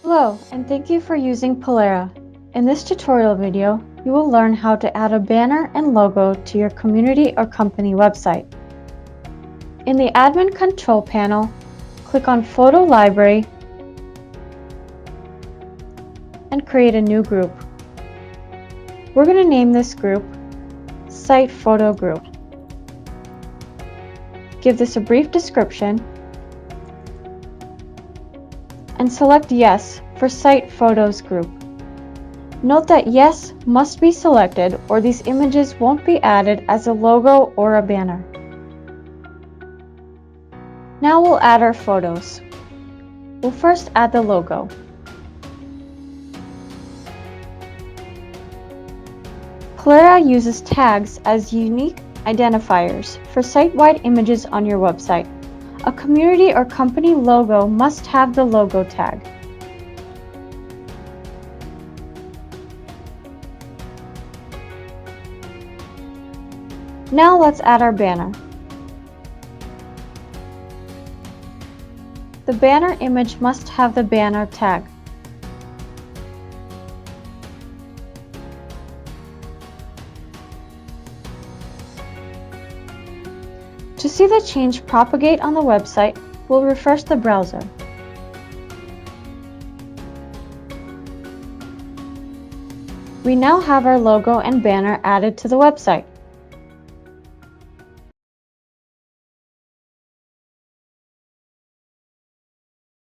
Hello, and thank you for using Polera. In this tutorial video, you will learn how to add a banner and logo to your community or company website. In the Admin Control panel, click on Photo Library and create a new group. We're going to name this group Site Photo Group. Give this a brief description and select Yes for Site Photos Group. Note that Yes must be selected or these images won't be added as a logo or a banner. Now we'll add our photos. We'll first add the logo. Polera uses tags as unique identifiers for site-wide images on your website. A community or company logo must have the logo tag. Now let's add our banner. The banner image must have the banner tag. To see the change propagate on the website, we'll refresh the browser. We now have our logo and banner added to the website.